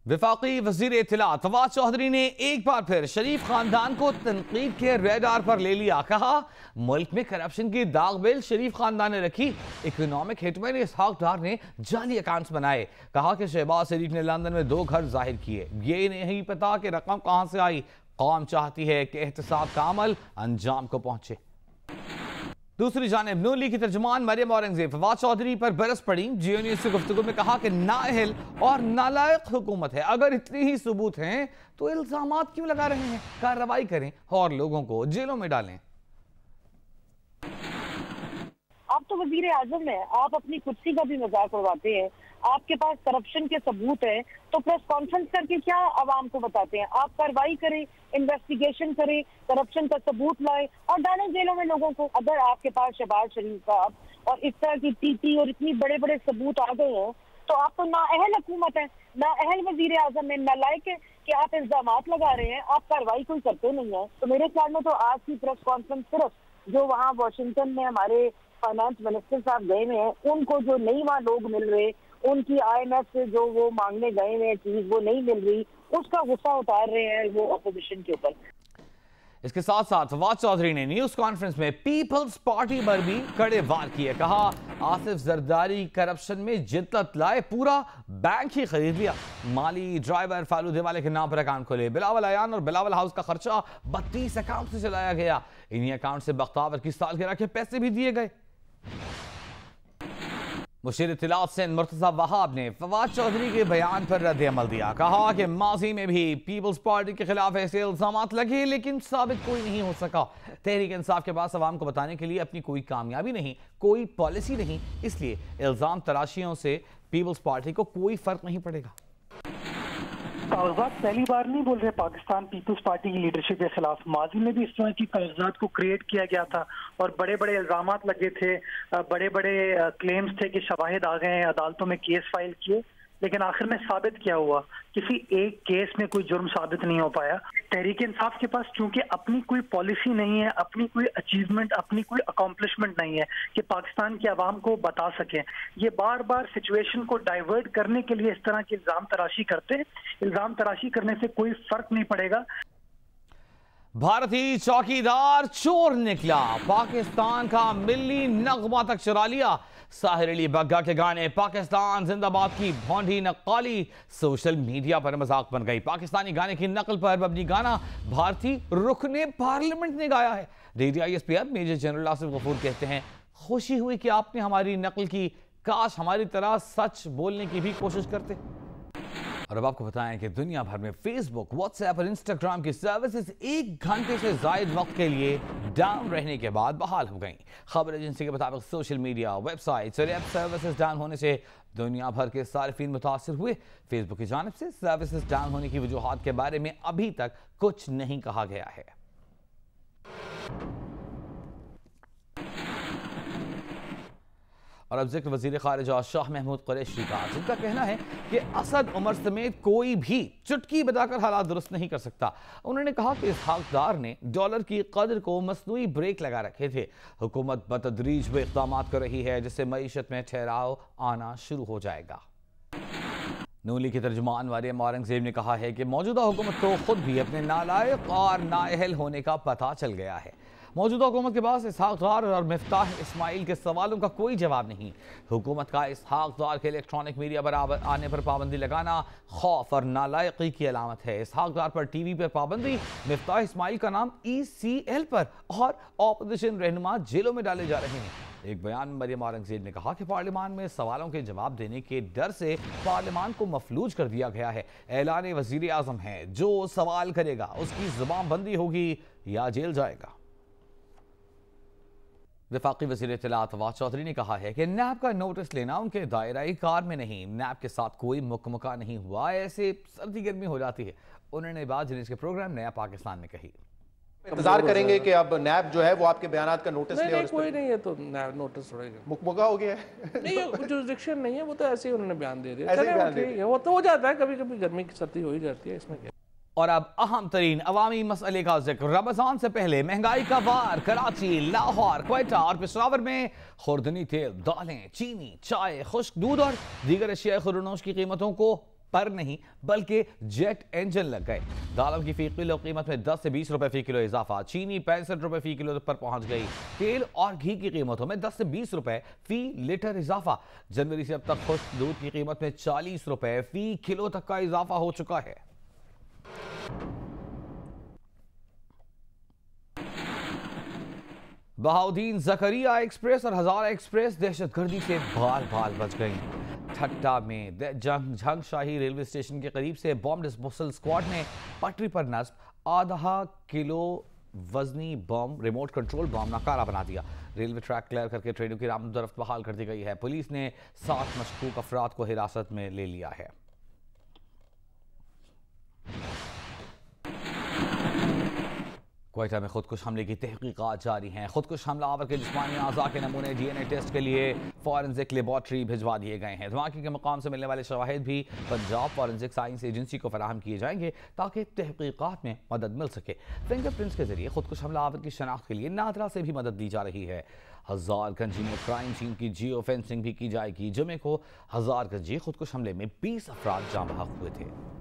वफाकी वजीर इत्तलात फवाद चौधरी ने एक बार फिर शरीफ खानदान को तनकीद के रेडार पर ले लिया। कहा, मुल्क में करप्शन की दागबिल शरीफ खानदान ने रखी। इकोनॉमिक हिटमैन इसहाक डार ने जाली अकाउंट्स बनाए। कहा कि शहबाज शरीफ ने लंदन में 2 घर जाहिर किए। ये नहीं पता कि रकम कहां से आई। कौम चाहती है कि एहतसाब का अमल अंजाम को पहुंचे। दूसरी जानिब नून लीग की तर्जुमान मरियम औरंगजेब फवाद चौधरी पर बरस पड़ी। जियो न्यूज से गुफ्तगू में कहा कि नाअहल और नालायक हुकूमत है। अगर इतने ही सबूत हैं तो इल्जामात क्यों लगा रहे हैं? कार्रवाई करें और लोगों को जेलों में डालें। आप तो वजीर आजम है, आप अपनी कुर्सी का भी मजाक उड़ाते हैं। आपके पास करप्शन के सबूत है तो प्रेस कॉन्फ्रेंस करके क्या आवाम को बताते हैं? आप कार्रवाई करें, इन्वेस्टिगेशन करें, करप्शन का सबूत लाए और डालें जेलों में लोगों को। अगर आपके पास शहबाज शरीफ साहब और इस तरह की टीटी और इतनी बड़े बड़े सबूत आ गए हैं तो आप तो नाअहल हुकूमत है, नाअहल वजीर आजम है, नालायक है कि आप इल्जामात लगा रहे हैं, आप कार्रवाई कोई करते नहीं है। तो मेरे ख्याल में तो आज की प्रेस कॉन्फ्रेंस सिर्फ जो वहाँ वाशिंगटन में हमारे फाइनेंस मिनिस्टर साहब गए हुए हैं, उनको जो नहीं वहाँ लोग मिल रहे, उनकी IMF से जो वो मांगने गए हुए चीज वो नहीं मिल रही, उसका गुस्सा उतार रहे हैं वो अपोजिशन के ऊपर। इसके साथ साथ फवाद चौधरी ने न्यूज कॉन्फ्रेंस में पीपल्स पार्टी पर भी कड़े वार किए। कहा, आसिफ जरदारी करप्शन में जिद्दत लाए, पूरा बैंक ही खरीद लिया। माली ड्राइवर फालूदे वाले के नाम पर अकाउंट खोले। बिलावल अयान और बिलावल हाउस का खर्चा 32 अकाउंट से चलाया गया। इन्हीं अकाउंट से बख्तावर की सालगिरह के पैसे भी दिए गए। मुशीर इत्तलात सिंध मुर्तजा वहाब ने फवाद चौधरी के बयान पर रद्द अमल दिया। कहा कि माजी में भी पीपल्स पार्टी के खिलाफ ऐसे इल्जामात लगे लेकिन साबित कोई नहीं हो सका। तहरीक इंसाफ के पास अवाम को बताने के लिए अपनी कोई कामयाबी नहीं, कोई पॉलिसी नहीं, इसलिए इल्जाम तराशियों से पीपल्स पार्टी को कोई फर्क नहीं पड़ेगा। कागजात पहली बार नहीं बोल रहे पाकिस्तान पीपल्स पार्टी की लीडरशिप के खिलाफ। माजी में भी इस तरह की कागजात को क्रिएट किया गया था और बड़े बड़े इल्जामात लगे थे, बड़े बड़े क्लेम्स थे कि शवाहिद आ गए, अदालतों में केस फाइल किए, लेकिन आखिर में साबित क्या हुआ? किसी एक केस में कोई जुर्म साबित नहीं हो पाया। तहरीक इंसाफ के पास चूंकि अपनी कोई पॉलिसी नहीं है, अपनी कोई अचीवमेंट, अपनी कोई अकॉम्प्लिशमेंट नहीं है कि पाकिस्तान की आवाम को बता सकें, ये बार बार सिचुएशन को डाइवर्ट करने के लिए इस तरह की इल्जाम तराशी करते हैं। इल्जाम तराशी करने से कोई फर्क नहीं पड़ेगा। भारतीय चौकीदार चोर निकला, पाकिस्तान का मिल्ली नगमा तक चुरा लिया। साहिर अली बग्गा के गाने पाकिस्तान जिंदाबाद की भौंडी नक्काली सोशल मीडिया पर मजाक बन गई। पाकिस्तानी गाने की नकल पर मबनी गाना भारतीय रुकने पार्लियामेंट ने गाया है। DDISP major general Asif Ghafoor कहते हैं, खुशी हुई कि आपने हमारी नकल की, काश हमारी तरह सच बोलने की भी कोशिश करते। और अब आपको बताएं कि दुनिया भर में फेसबुक, व्हाट्सएप और इंस्टाग्राम की सर्विसेज 1 घंटे से जायद वक्त के लिए डाउन रहने के बाद बहाल हो गई। खबर एजेंसी के मुताबिक सोशल मीडिया, वेबसाइट्स और ऐप सर्विसेज डाउन होने से दुनिया भर के सारिफीन मुतासिर हुए। फेसबुक की जानिब से सर्विसेज डाउन होने की वजूहात के बारे में अभी तक कुछ नहीं कहा गया है। और अब जिक्र वजीर खारिजा शाह महमूद कुरैशी का, जिनका कहना है कि असद उमर समेत कोई भी चुटकी बजाकर हालात दुरुस्त नहीं कर सकता। उन्होंने कहा कि इसहाक डार ने डॉलर की कदर को मसनूई ब्रेक लगा रखे थे। हुकूमत बतदरीज वो इक़दाम कर रही है जिससे मईशत में ठहराव आना शुरू हो जाएगा। नून लीग की तर्जुमान मरियम औरंगजेब ने कहा है कि मौजूदा हुकूमत को खुद भी अपने नालायक और नाअहल होने का पता चल गया है। मौजूदा हुकूमत के पास इसहाक डार और मिफ्ताह इस्माइल के सवालों का कोई जवाब नहीं। हुकूमत का इसहाक डार के इलेक्ट्रॉनिक मीडिया पर आने पर पाबंदी लगाना खौफ और नालायकी की अलामत है। इसहाक डार पर TV पर पाबंदी, मिफ्ताह इस्माइल का नाम ECL पर और ऑपोजिशन रहनुमा जेलों में डाले जा रहे हैं। एक बयान में मरियम औरंगजेब ने कहा कि पार्लियामान में सवालों के जवाब देने के डर से पार्लियामान को मफलूज कर दिया गया है। ऐलान वजीर आजम है, जो सवाल करेगा उसकी जुबान बंदी होगी या जेल जाएगा। वफाकी वज़ीर इत्तलात फवाद चौधरी ने कहा है कि नैब का नोटिस लेना उनके दायरा कार में नहीं। नैब के साथ कोई मुकमका नहीं हुआ, ऐसे सर्दी गर्मी हो जाती है। उन्होंने बात जिन्हें के प्रोग्राम नया पाकिस्तान में कही। इंतजार करेंगे कि अब नैब जो है वो आपके बयानात का नोटिस ले। और कोई नहीं है तो नोटिस छोड़ेगा, मुकमका हो गया है। नहीं, जुरिडिक्शन नहीं है, वो तो ऐसे ही उन्होंने बयान दे दिया। वो तो हो जाता है, कभी कभी गर्मी की सर्दी हो ही जाती है, इसमें क्या। और अब अहम तरीन अवामी मसले का जिक्र। रमजान से पहले महंगाई का वार कराची, लाहौर, क्वेटा और पेशावर में खुर्दनी तेल, दालें, चीनी, चाय, खुश्क दूध और दीगर अशिया खुरनोश की कीमतों को पर नहीं बल्कि जेट इंजन लग गए। दालों की फी किलो कीमत में 10 से 20 रुपए फी किलो इजाफा, चीनी 65 रुपए फी किलो पर पहुंच गई, तेल और घी की कीमतों में 10 से 20 रुपए फी लीटर इजाफा। जनवरी से अब तक खुश्क दूध की कीमत में 40 रुपए फी किलो तक का इजाफा हो चुका है। बहाउद्दीन जकरिया एक्सप्रेस और हजारा एक्सप्रेस दहशतगर्दी से बाल बाल बच गई। ठट्टा में झंगशाही रेलवे स्टेशन के करीब से बॉम्ब डिस्पोजल स्क्वाड ने पटरी पर नस्ब आधा किलो वजनी बम रिमोट कंट्रोल बम नाकारा बना दिया। रेलवे ट्रैक क्लियर करके ट्रेनों की आमद-ओ-रफ्त बहाल कर दी गई है। पुलिस ने 7 मशकूक अफराद को हिरासत में ले लिया है। क्वेटा में खुदकुश हमले की तहकीकात जारी हैं। खुदकुश हमलावर के जिस्मानी आज़ा के नमूने DNA टेस्ट के लिए फॉरेंसिक लेबॉर्ट्री भिजवा दिए गए हैं। धमाके के मकाम से मिलने वाले शवाहिद भी पंजाब फॉरेंसिक साइंस एजेंसी को फराहम किए जाएंगे ताकि तहकीकात में मदद मिल सके। फिंगरप्रिंट्स के जरिए खुदकुश हमलावर की शनाख्त के लिए नादरा से भी मदद दी जा रही है। हजारगंजी में क्राइम सीन की जियो फेंसिंग भी की जाएगी। जुमे को हजारगंजी खुदकुश हमले में 20 अफराद जाँ बहक हुए थे।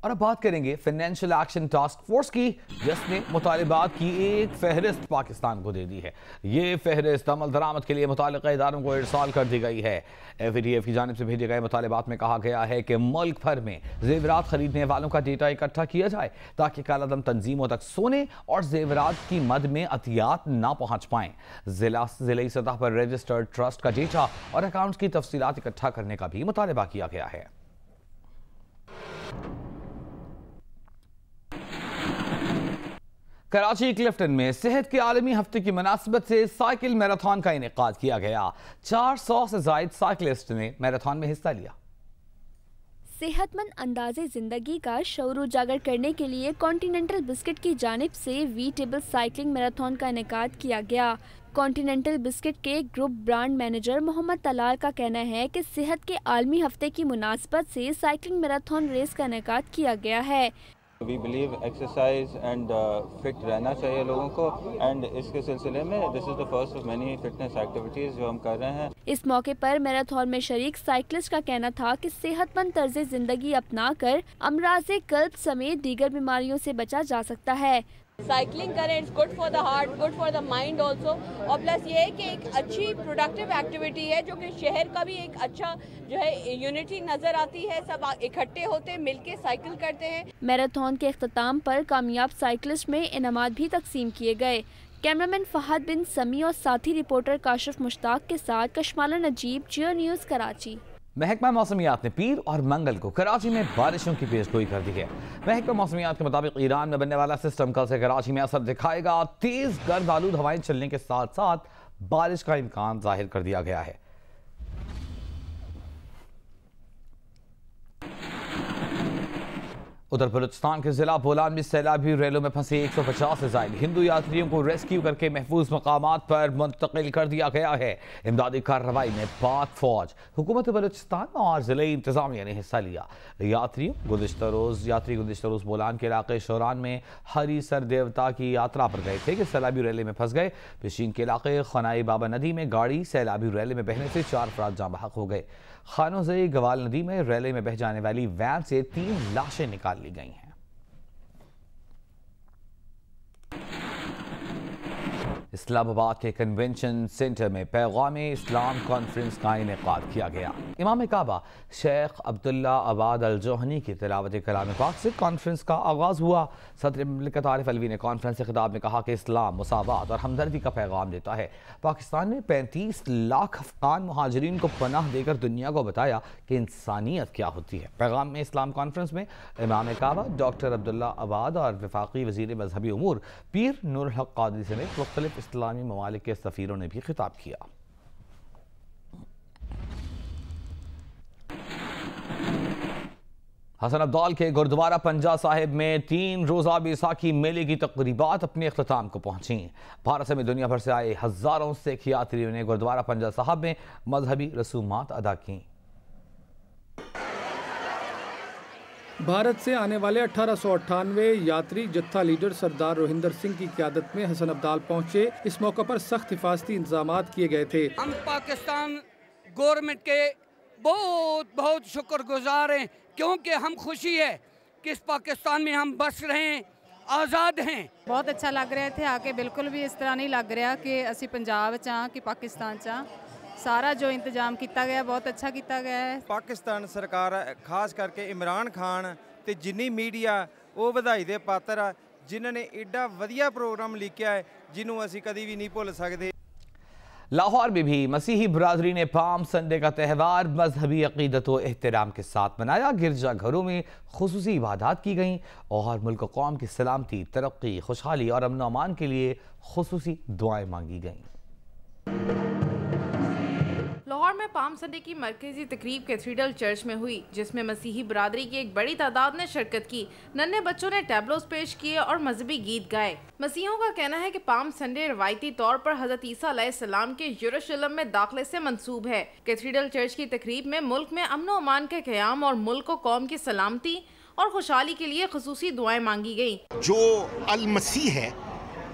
और अब बात करेंगे फाइनेंशियल एक्शन टास्क फोर्स की, जिसने मुतालिबात की एक फहरिस्त पाकिस्तान को दे दी है। ये फहरिस्त अमल दरामद के लिए मुताल्लिक़ा इदारों को इरसाल कर दी गई है। FATF की जानिब से भेजे गए मुतालिबात में कहा गया है कि मुल्क भर में जेवरात खरीदने वालों का डेटा इकट्ठा किया जाए ताकि कालादम तंजीमों तक सोने और जेवरात की मद में अतियात ना पहुँच पाएँ। जिलाई सतह पर रजिस्टर्ड ट्रस्ट का डेटा और अकाउंट्स की तफसीलात इकट्ठा करने का भी मुतालिबा किया गया है। कराची क्लिफ्टन में सेहत के आलमी हफ्ते की मुनासिबत से साइकिल मैराथन का इनेकाद किया गया। 400 से ज्यादा साइकिलिस्ट ने मैराथन में हिस्सा लिया। सेहतमंद अंदाजे जिंदगी का शऊर उजागर करने के लिए कॉन्टिनेंटल बिस्किट की जानिब से वी टेबल साइकिलिंग मैराथन का इनेकाद किया गया। कॉन्टिनेंटल बिस्किट के group brand manager Mohammad Talal का कहना है कि सेहत के आलमी हफ्ते की मुनासिबत से साइकिलिंग मैराथन रेस का इनेकाद किया गया है। We believe exercise and fit रहना चाहिए लोगों को, एंड इसके सिलसिले में this is the first of many fitness activities जो हम कर रहे हैं। इस मौके पर मैराथन में शरीक साइकिलिस्ट का कहना था कि सेहतमंद तर्ज जिंदगी अपनाकर अमराज़े कल्ब समेत दीगर बीमारियों से बचा जा सकता है। साइकिलिंग करें, it's good for the heart, good for the mind also, और प्लस ये है कि एक अच्छी प्रोडक्टिव एक्टिविटी है जो कि शहर का भी एक अच्छा जो है यूनिटी नजर आती है। सब इकट्ठे होते हैं, मिलके साइकिल करते हैं। मैराथन के इख्तिताम पर कामयाब साइकिलिस्ट में इनामात भी तकसीम किए गए। कैमरामैन फहद बिन समी और साथी रिपोर्टर काशिफ मुश्ताक के साथ कशमाला नजीब, जियो न्यूज़ कराची। महकमा मौसमियात ने पीर और मंगल को कराची में बारिशों की पेशगोई कर दी है। महकमा मौसमियात के मुताबिक ईरान में बनने वाला सिस्टम कल से कराची में असर दिखाएगा। तेज गर्द आलूद हवाएं चलने के साथ साथ बारिश का इम्कान जाहिर कर दिया गया है। उधर बलूचिस्तान के जिला बोलान में सैलाबी रेलों में फंसे 150 से ज्यादा हिंदू यात्रियों को रेस्क्यू करके महफूज मकामात पर मुंतकिल कर दिया गया है। इमदादी कार्रवाई में पाक फौज, हुकूमत बलूचिस्तान और जिले इंतजामिया ने हिस्सा लिया। यात्री गुज़िश्ता रोज बोलान के इलाके शोरान में हरी सर देवता की यात्रा पर गए थे कि सैलाबी रैली में फंस गए। पेशीन के इलाके खनाई बाबा नदी में गाड़ी सैलाबी रैली में बहने से 4 अफराद जाँ बहक हो गए। खानोज़ई गवाल नदी में रैली में बह जाने वाली वैन से 3 लाशें निकाल ली गई हैं। इस्लामाबाद के कन्वेंशन सेंटर में पैगाम इस्लाम कॉन्फ्रेंस का इनेकाद किया गया। इमाम काबा शेख अब्दुल्ला अबाद अल जोहनी की तिलावत कलाम पाक से कॉन्फ्रेंस का आगाज़ हुआ। सदर मुमलिकत आरिफ अलवी ने कॉन्फ्रेंस से खिताब में कहा कि इस्लाम मुसावात और हमदर्दी का पैगाम देता है। पाकिस्तान ने 35 लाख अफगान मुहाजिरीन को पनाह देकर दुनिया को बताया कि इंसानियत क्या होती है। पैगाम में इस्लाम कॉन्फ्रेंस में इमाम काबा डॉक्टर अब्दुल्ला अबाद और वफाकी वज़ीर मजहबी उमूर पीर नूरुल हक कादरी समेत मुख्तलिफ इस्लामी ममालिक के सफ़ीरों ने भी खिताब किया। हसन अब्दाल के गुरुद्वारा पंजा साहिब में 3 रोज़ा बैसाखी मेले की तकरीबात अपने अख्ताम को पहुंची। भारत समेत दुनिया भर से आए हजारों सिख यात्रियों ने गुरुद्वारा पंजा साहिब में मजहबी रसूमात अदा की। भारत से आने वाले 1898 यात्री जत्था लीडर सरदार रोहिंदर सिंह की क़यादत में हसन अब्दाल पहुंचे। इस मौके पर सख्त हिफाजती इंतजामात किए गए थे। हम पाकिस्तान गवर्नमेंट के बहुत बहुत शुक्रगुजार हैं, क्योंकि हम खुशी है कि इस पाकिस्तान में हम बस रहे हैं, आज़ाद हैं। बहुत अच्छा लग रहा है थे आके, बिल्कुल भी इस तरह नहीं लग रहा कि असी पंजाब च कि पाकिस्तान च। सारा जो इंतजाम किया गया बहुत अच्छा किया गया है। पाकिस्तान सरकार खास करके इमरान खान ते जिन्नी मीडिया वो बधाई दे पात्र आ, जिन्होंने एडा वधिया प्रोग्राम लिखा है जिन्हों असी कभी भी नहीं भुल सकते। लाहौर में भी मसीही बरादरी ने पाम संडे का त्यौहार मजहबी अकीदत व एहतराम के साथ मनाया। गिरजा घरों में खुसूसी इबादत की गईं और मुल्क व कौम की सलामती, तरक्की, खुशहाली और अमन अमान के लिए खुसूसी दुआएं मांगी गईं। लाहौर में पाम संडे की मरकजी तकरीब कैथीड्रल चर्च में हुई, जिसमें मसीही बरादरी की एक बड़ी तादाद ने शिरकत की। नन्हे बच्चों ने टैबलोस पेश किए और मजहबी गीत गाए। मसीहों का कहना है कि पाम संडे रवायती तौर पर हजरत ईसा अलैहिस्सलाम के यरूशलेम में दाखिले से मंसूब है। कैथीड्रल चर्च की तकरीब में मुल्क में अमन व अमान के क़याम और मुल्क व कौम की सलामती और खुशहाली के लिए खुसूसी दुआएं मांगी गयी। जो अल मसीह है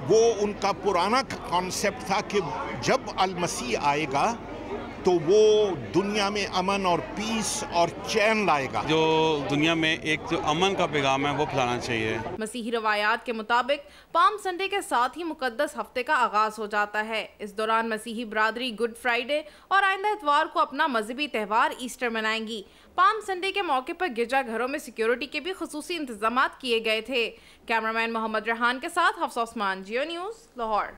वो उनका पुराना कॉन्सेप्ट था कि जब अल मसीह आएगा तो वो दुनिया में अमन और पीस और चैन लाएगा। जो दुनिया में एक जो अमन का पैगाम है वो फैलाना चाहिए। मसीही रवायात के मुताबिक पाम संडे के साथ ही मुकद्दस हफ्ते का आगाज हो जाता है। इस दौरान मसीही बरादरी गुड फ्राइडे और आइंदा इतवार को अपना मजहबी त्यौहार ईस्टर मनाएंगी। पाम संडे के मौके पर गिरजा घरों में सिक्योरिटी के भी खुसूसी इंतजाम किए गए थे। कैमरामैन मोहम्मद रेहान के साथ हफ्सा उस्मान, जियो न्यूज़, लाहौर।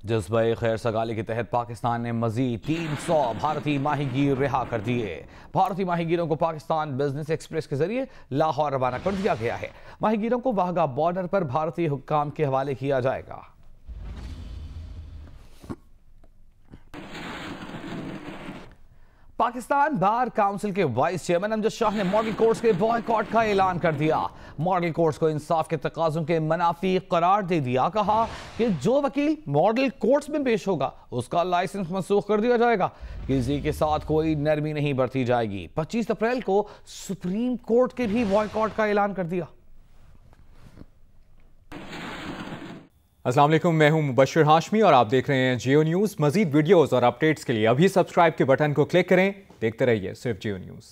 जज्बे खैर सगाली के तहत पाकिस्तान ने मजीद 300 भारतीय माहीगीर रिहा कर दिए। भारतीय माहीगीरों को पाकिस्तान बिजनेस एक्सप्रेस के जरिए लाहौर रवाना कर दिया गया है। माहीगीरों को वाहगा बॉर्डर पर भारतीय हुक्काम के हवाले किया जाएगा। पाकिस्तान बार काउंसिल के वाइस चेयरमैन अमजद शाह ने मॉडल कोर्ट्स के बॉयकॉट का ऐलान कर दिया। मॉडल कोर्ट्स को इंसाफ के तकाज़ों के मनाफी करार दे दिया। कहा कि जो वकील मॉडल कोर्ट्स में पेश होगा उसका लाइसेंस मनसूख कर दिया जाएगा। किसी के साथ कोई नरमी नहीं बरती जाएगी। 25 अप्रैल को सुप्रीम कोर्ट के भी बॉयकॉट का ऐलान कर दिया। अस्सलाम वालेकुम, मैं हूं मुबश्शिर हाशमी और आप देख रहे हैं जियो न्यूज़। मजीद वीडियोस और अपडेट्स के लिए अभी सब्सक्राइब के बटन को क्लिक करें। देखते रहिए सिर्फ जियो न्यूज़।